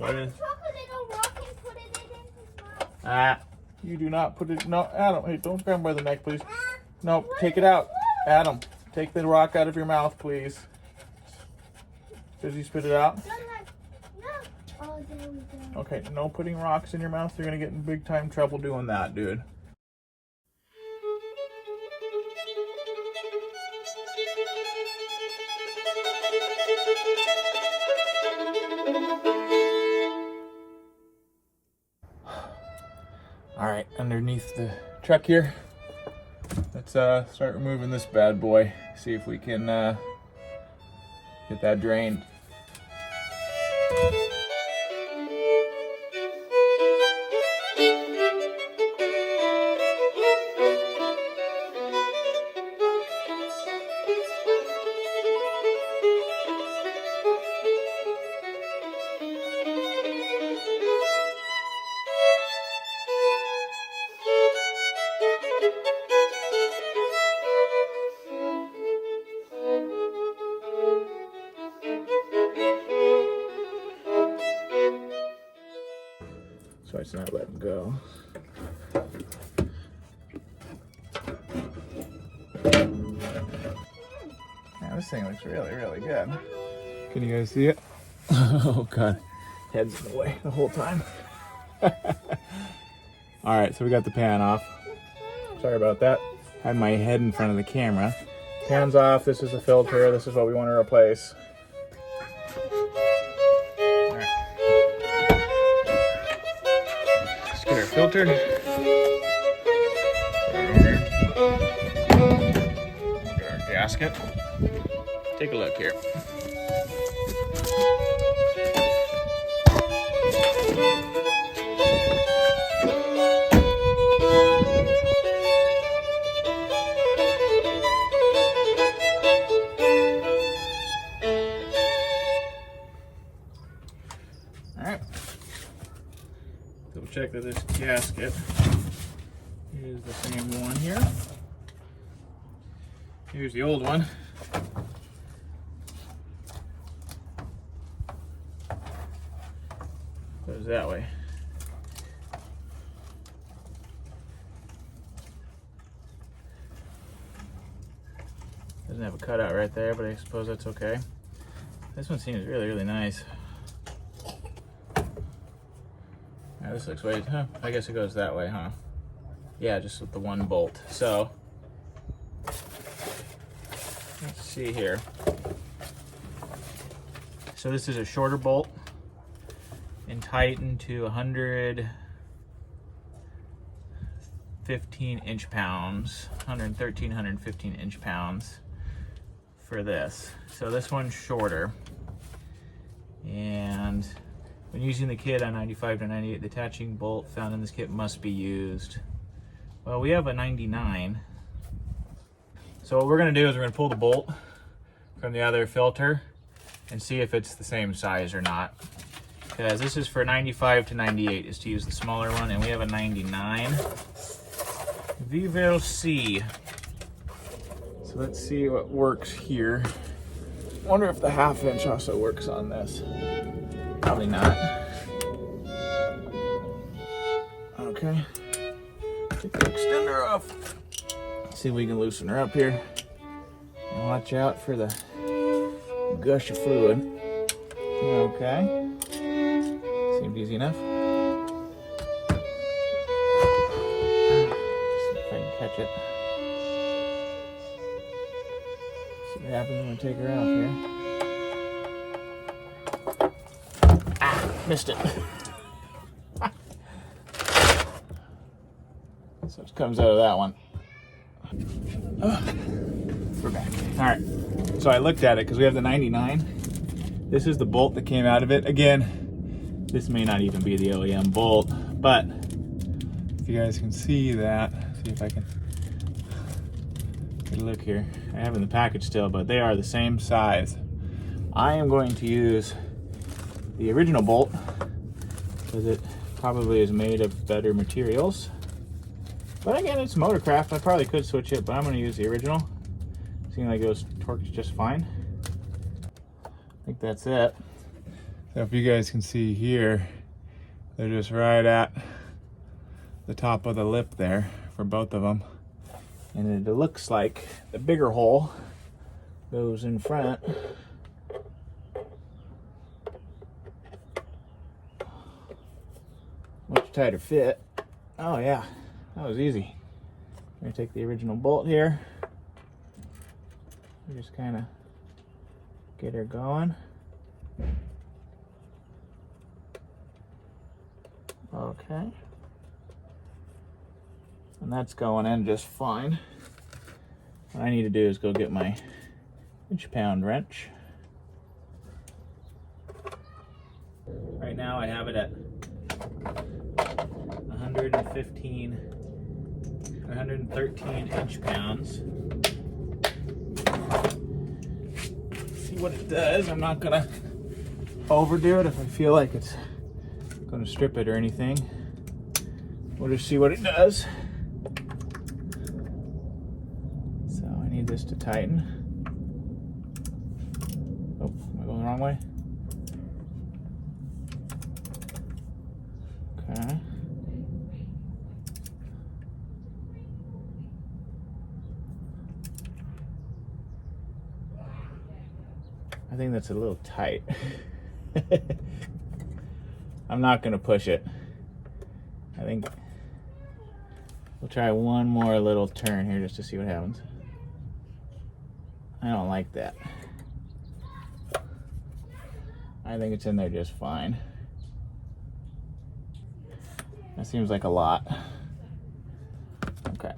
Put it in. Took a little rock and put it in his mouth. Ah, you do not put it. No, Adam. Hey, don't grab him by the neck, please. No, take it out. Adam, take the rock out of your mouth, please. Does he spit it out? No. Oh, there we go. Okay, no putting rocks in your mouth. You're gonna get in big time trouble doing that, dude. All right, underneath the truck here, let's start removing this bad boy. See if we can get that drained. So it's not letting go. Yeah, this thing looks really, really good. Can you guys see it? Oh God, head's in the way the whole time. All right, so we got the pan off. Sorry about that. Had my head in front of the camera. Pan's off. This is the filter. This is what we want to replace. Get our filter. Get our gasket. Take a look here. All right. Double check that this gasket is the same one here. Here's the old one. Goes that way. Doesn't have a cutout right there, but I suppose that's okay. This one seems really, really nice. Now this looks way, huh? I guess it goes that way, huh? Yeah, just with the one bolt. So, let's see here. So this is a shorter bolt and tightened to 115 inch-pounds, 113, 115 inch-pounds for this. So this one's shorter. And when using the kit on 95 to 98, the attaching bolt found in this kit must be used. Well, we have a 99. So what we're gonna do is we're gonna pull the bolt from the other filter and see if it's the same size or not. Because this is for 95 to 98 is to use the smaller one, and we have a 99. We will see. So let's see what works here. Wonder if the 1/2 inch also works on this. Probably not. Okay. Take the extender off. See if we can loosen her up here. And watch out for the gush of fluid. Okay. Seemed easy enough. See if I can catch it. See what happens when we take her off here. Ah, missed it. So it comes out of that one. We're back. All right. So I looked at it because we have the 99. This is the bolt that came out of it. Again, this may not even be the OEM bolt, but if you guys can see that, see if I can get a look here. I have in the package still, but they are the same size. I am going to use the original bolt because it probably is made of better materials. But again, it's Motorcraft. I probably could switch it, but I'm going to use the original. Seems like it was torqued just fine. I think that's it. So if you guys can see here, they're just right at the top of the lip there for both of them. And it looks like the bigger hole goes in front. Much tighter fit. Oh yeah, that was easy. I'm gonna take the original bolt here. Just kind of get her going. Okay. And that's going in just fine. What I need to do is go get my inch-pound wrench. Right now I have it at 113 inch-pounds. See what it does. I'm not gonna overdo it if I feel like it's gonna strip it or anything. We'll just see what it does. So I need this to tighten. Oh, am I going the wrong way? Okay. I think that's a little tight. I'm not gonna push it. I think we'll try one more little turn here just to see what happens. I don't like that. I think it's in there just fine. That seems like a lot. Okay,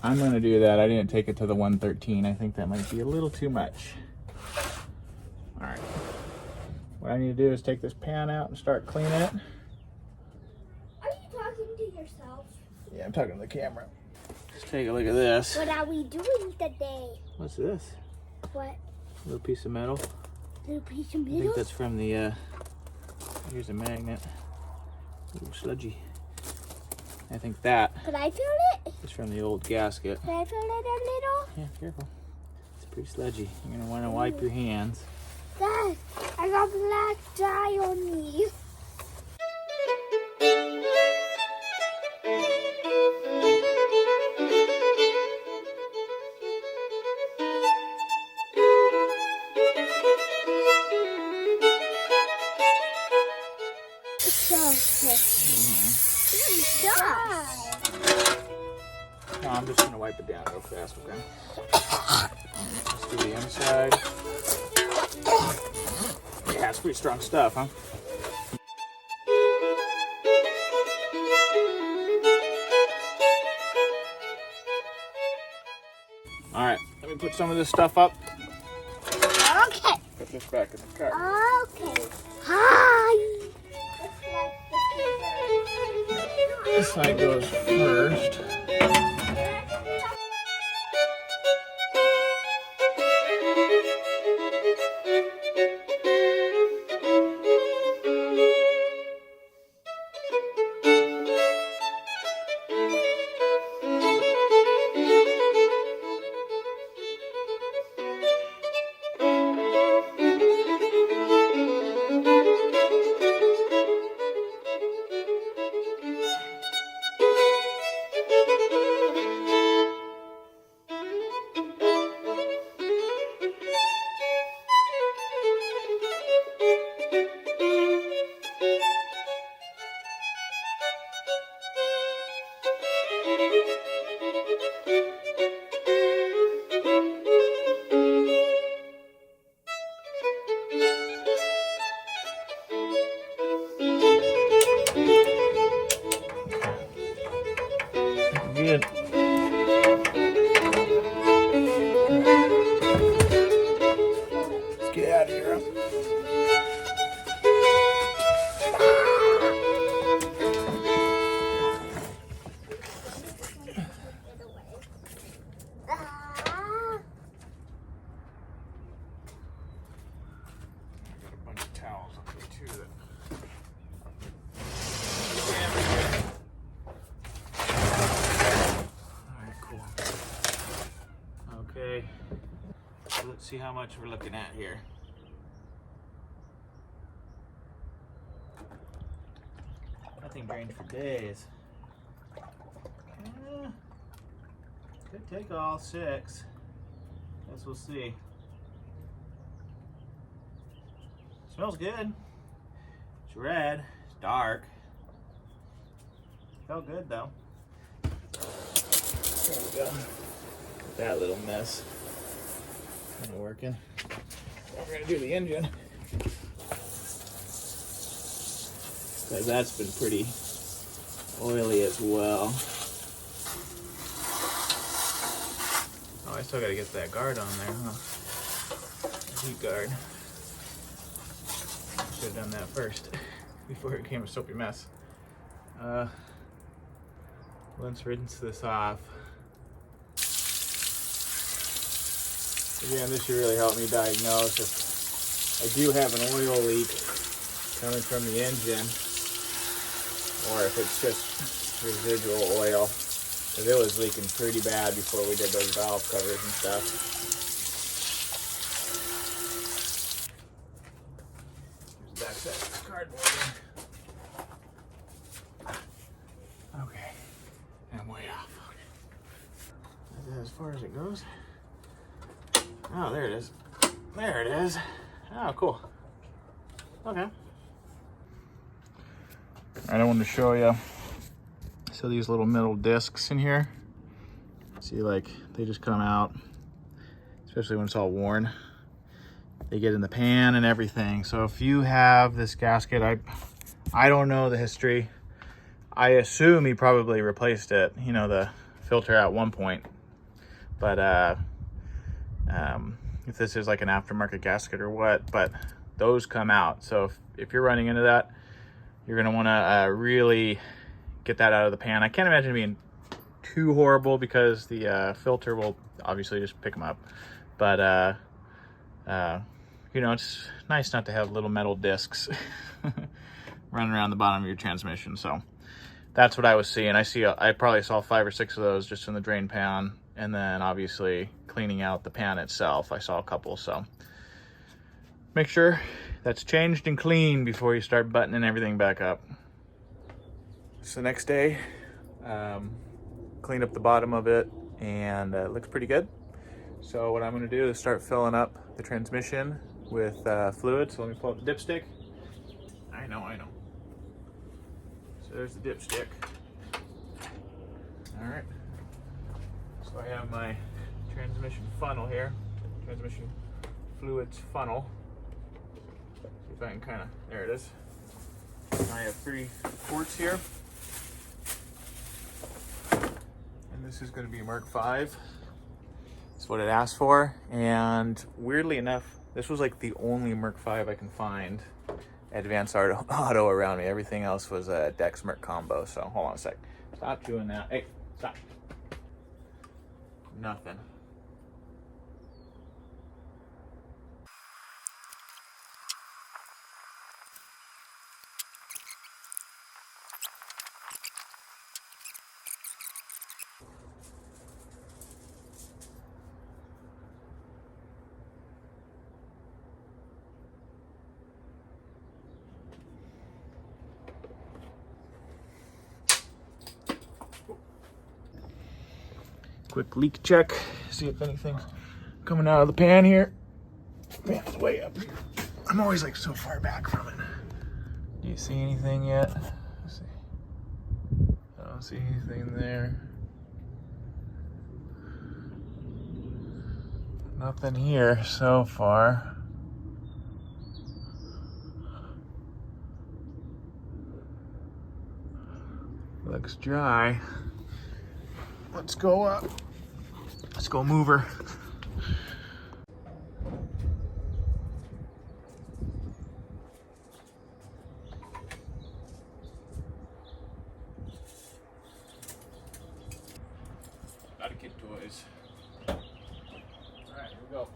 I'm gonna do that. I didn't take it to the 113. I think that might be a little too much. All right, what I need to do is take this pan out and start cleaning it. Are you talking to yourself? Yeah, I'm talking to the camera. Let's take a look at this. What are we doing today? What's this? What? A little piece of metal. Little piece of I think metal? that's from the, here's a magnet. Ooh, sludgy. I think that Could I feel it? is from the old gasket. Could I feel it a little? Yeah, careful. It's pretty sludgy. You're gonna wanna wipe your hands. Dad, I got black dye on me. No, I'm just gonna wipe it down real fast, okay? Let's do the inside. Yeah, it's pretty strong stuff, huh? All right, let me put some of this stuff up. Okay. Put this back in the car. Okay. Hi. This side goes first. Good. Let's get out of here. Got a bunch of towels up there too that okay, so let's see how much we're looking at here. That thing drained for days. Could take all 6. Guess we'll see. Smells good. It's red. It's dark. Felt good though. There we go. That little mess. Kind of working. We're gonna do the engine. Because that's been pretty oily as well. Oh, I still gotta get that guard on there, huh? Heat guard. Should have done that first before it became a soapy mess. Let's rinse this off. Again, this should really help me diagnose if I do have an oil leak coming from the engine, or if it's just residual oil. Because it was leaking pretty bad before we did those valve covers and stuff. There's the backside of this cardboard. Okay, I'm way off. Is that as far as it goes? Oh, there it is. There it is. Oh, cool. Okay. I wanted to show you. So these little metal discs in here, see, like, they just come out, especially when it's all worn. They get in the pan and everything. So if you have this gasket, I don't know the history. I assume he probably replaced it, you know, the filter at one point. But if this is like an aftermarket gasket or what, but those come out. So if you're running into that, you're gonna wanna really get that out of the pan. I can't imagine it being too horrible because the filter will obviously just pick them up. But you know, it's nice not to have little metal discs running around the bottom of your transmission. So that's what I was seeing. I probably saw 5 or 6 of those just in the drain pan, and then obviously cleaning out the pan itself, I saw a couple. So make sure that's changed and cleaned before you start buttoning everything back up. So next day, cleaned up the bottom of it, and it looks pretty good. So what I'm going to do is start filling up the transmission with fluid. So let me pull up the dipstick. I know. So there's the dipstick. All right. So I have my transmission funnel here, transmission fluids funnel. See if I can kind of, there it is. I have 3 quarts here. And this is going to be Mark V. That's what it asked for. And weirdly enough, this was like the only Merc 5 I can find Advanced Auto around me. Everything else was a Dex Merc combo. So hold on a sec. Stop doing that. Hey, stop. Nothing. Quick leak check, see if anything's coming out of the pan here. Pan's way up here. I'm always like so far back from it. Do you see anything yet? Let's see. I don't see anything there. Nothing here so far. Looks dry. Let's go up. Let's go move her. Gotta get toys. All right, here we go.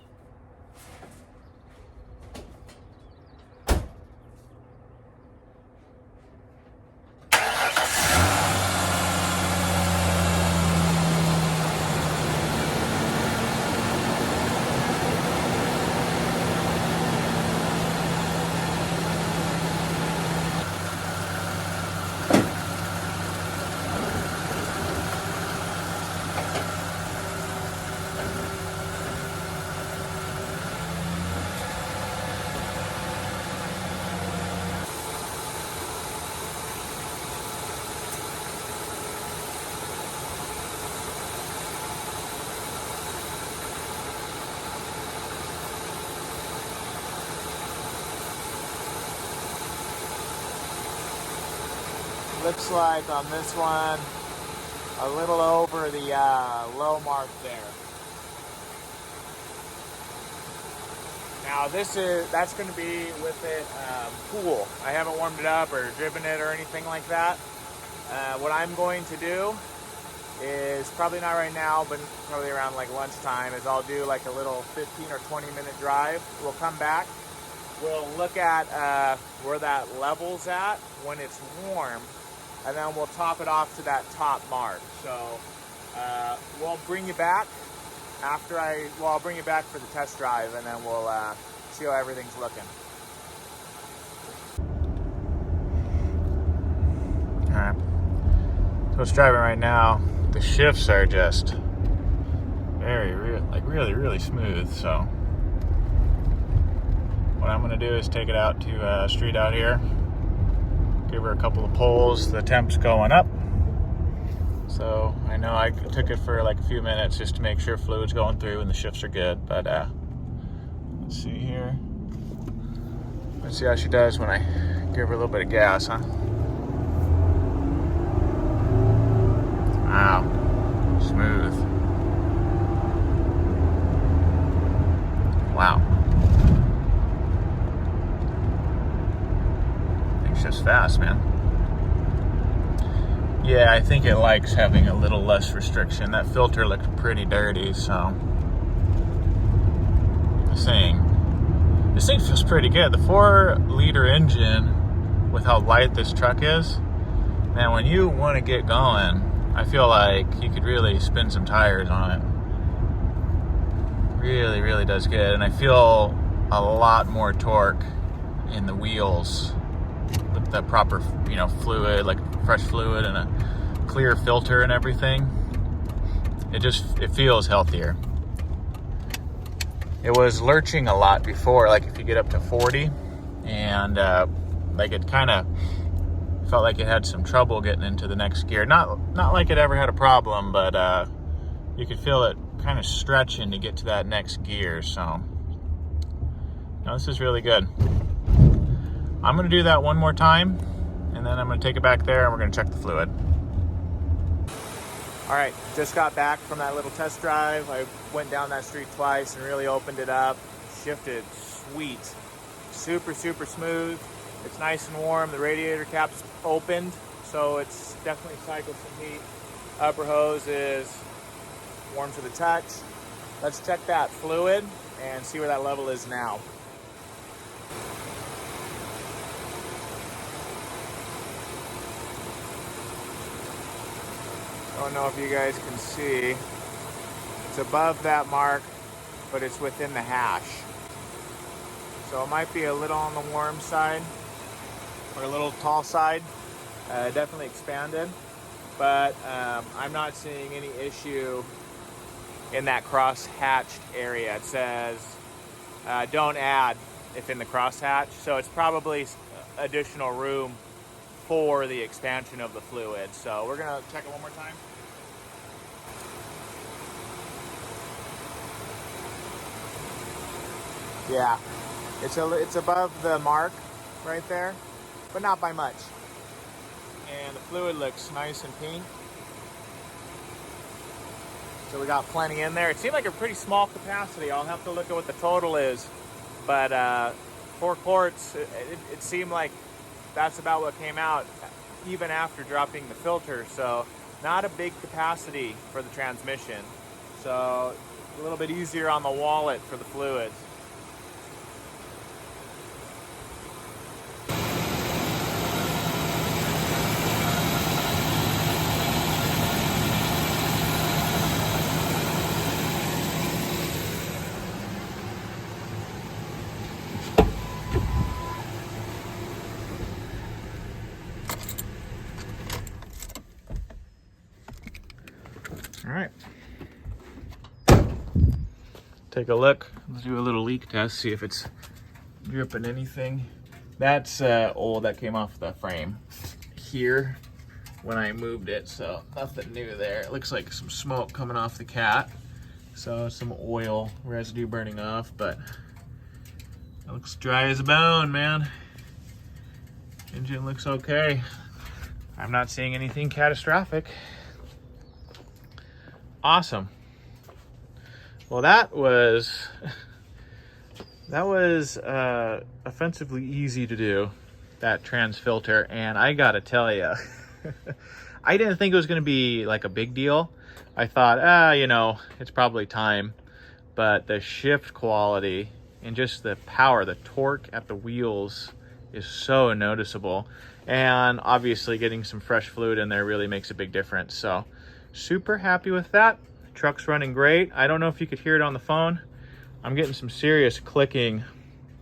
looks like on this one, a little over the low mark there. Now that's going to be with it cool. I haven't warmed it up or driven it or anything like that. What I'm going to do is, probably not right now, but probably around like lunchtime, is I'll do like a little 15 or 20 minute drive. We'll come back. We'll look at where that level's at when it's warm, and then we'll top it off to that top mark. So we'll bring you back after I'll bring you back for the test drive, and then we'll see how everything's looking. All right. So it's driving right now. The shifts are just really smooth. So what I'm gonna do is take it out to a street out here, give her a couple of pulls. The temp's going up. So I know I took it for like a few minutes just to make sure fluid's going through and the shifts are good. But let's see here. Let's see how she does when I give her a little bit of gas, huh? Wow, smooth. Wow. It's just fast, man. Yeah, I think it likes having a little less restriction. That filter looked pretty dirty, so this thing feels pretty good. The 4-liter engine, with how light this truck is, man, when you want to get going, I feel like you could really spin some tires on it. Really does good. And I feel a lot more torque in the wheels with the proper, fluid, like fresh fluid and a clear filter and everything. It feels healthier. It was lurching a lot before, like if you get up to 40, and it kind of felt like it had some trouble getting into the next gear. Not like it ever had a problem, but you could feel it kind of stretching to get to that next gear. So no, this is really good. I'm gonna do that one more time, and then I'm gonna take it back there and we're gonna check the fluid. All right, just got back from that little test drive. I went down that street twice and really opened it up. Shifted sweet, super smooth. It's nice and warm. The radiator cap's opened, so it's definitely cycled some heat. Upper hose is warm to the touch. Let's check that fluid and see where that level is now. I don't know if you guys can see. It's above that mark, but it's within the hash. So it might be a little on the warm side, or a little tall side. Definitely expanded, but I'm not seeing any issue in that cross-hatched area. It says don't add if in the cross-hatch, so it's probably additional room for the expansion of the fluid. So we're gonna check it one more time. Yeah, it's above the mark right there, but not by much. And the fluid looks nice and pink. So we got plenty in there. It seemed like a pretty small capacity. I'll have to look at what the total is. But 4 quarts, it seemed like that's about what came out even after dropping the filter. So not a big capacity for the transmission. So a little bit easier on the wallet for the fluids. All right, take a look. Let's do a little leak test, see if it's dripping anything. That's old, that came off the frame here when I moved it, so nothing new there. It looks like some smoke coming off the cat, so some oil residue burning off, but it looks dry as a bone, man. Engine looks okay. I'm not seeing anything catastrophic. Awesome. Well, that was offensively easy to do, that trans filter, and I gotta tell you, I didn't think it was gonna be like a big deal. I thought, you know, it's probably time, but the shift quality and just the power, the torque at the wheels is so noticeable, and obviously getting some fresh fluid in there really makes a big difference. So super happy with that. Truck's running great. I don't know if you could hear it on the phone. I'm getting some serious clicking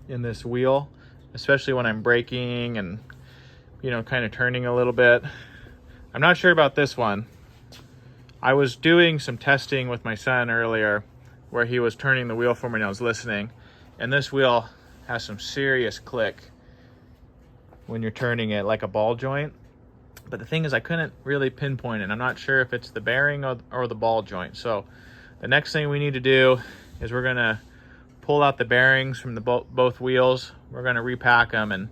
in this wheel, especially when I'm braking and, you know, kind of turning a little bit. I'm not sure about this one. I was doing some testing with my son earlier where he was turning the wheel for me and I was listening, and this wheel has some serious click when you're turning it, like a ball joint. But the thing is, I couldn't really pinpoint it. I'm not sure if it's the bearing or the ball joint. So the next thing we need to do is we're gonna pull out the bearings from the both wheels. We're gonna repack them and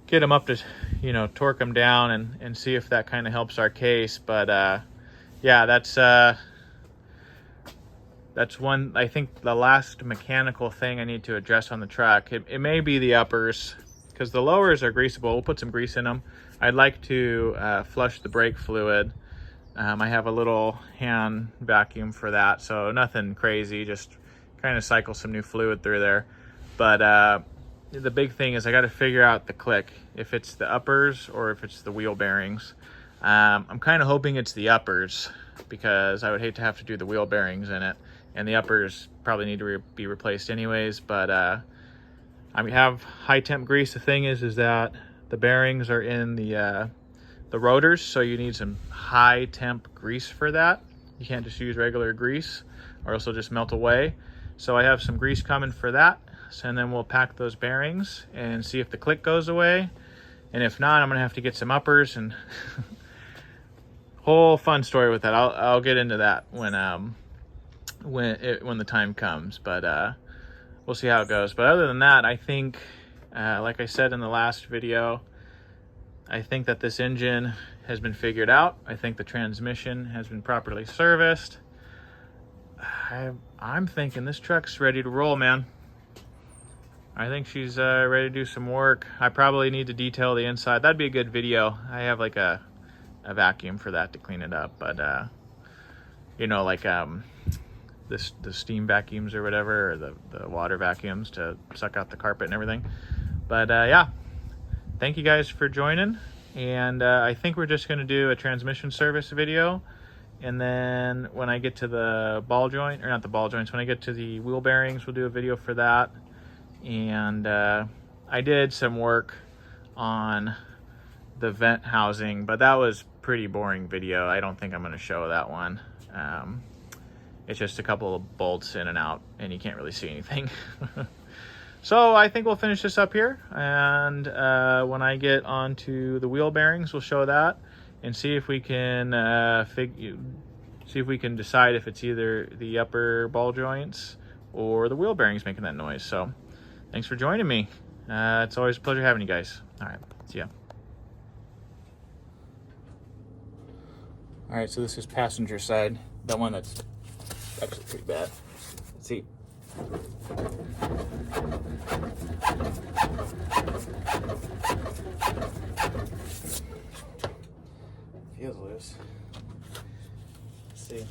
get them up to, you know, torque them down and see if that kind of helps our case. But yeah, that's one, I think the last mechanical thing I need to address on the truck. It may be the uppers, because the lowers are greasable. We'll put some grease in them. I'd like to flush the brake fluid. I have a little hand vacuum for that, so nothing crazy, just kind of cycle some new fluid through there. But the big thing is I got to figure out the click, if it's the uppers or if it's the wheel bearings. I'm kind of hoping it's the uppers, because I would hate to have to do the wheel bearings in it, and the uppers probably need to be replaced anyways. But I have high temp grease. The thing is that the bearings are in the rotors, so you need some high temp grease for that. You can't just use regular grease or else it'll just melt away. So I have some grease coming for that. So, and then we'll pack those bearings and see if the click goes away. And if not, I'm gonna have to get some uppers, and whole fun story with that. I'll get into that when the time comes. But we'll see how it goes. But other than that, I think, like I said in the last video, I think that this engine has been figured out. I think the transmission has been properly serviced. I'm thinking this truck's ready to roll, man. I think she's ready to do some work. I probably need to detail the inside. That'd be a good video. I have like a vacuum for that to clean it up. But you know, like the steam vacuums or whatever, or the water vacuums to suck out the carpet and everything. But yeah, thank you guys for joining. And I think we're just gonna do a transmission service video. And then when I get to the ball joint, or not the ball joints, when I get to the wheel bearings, we'll do a video for that. And I did some work on the vent housing, but that was pretty boring video. I don't think I'm gonna show that one. It's just a couple of bolts in and out, and you can't really see anything. So I think we'll finish this up here, and when I get onto the wheel bearings, we'll show that and see if we can decide if it's either the upper ball joints or the wheel bearings making that noise. So thanks for joining me. It's always a pleasure having you guys. All right, see ya. All right, so this is passenger side, the one that's actually pretty bad. Let's see. Feels loose. Let's see.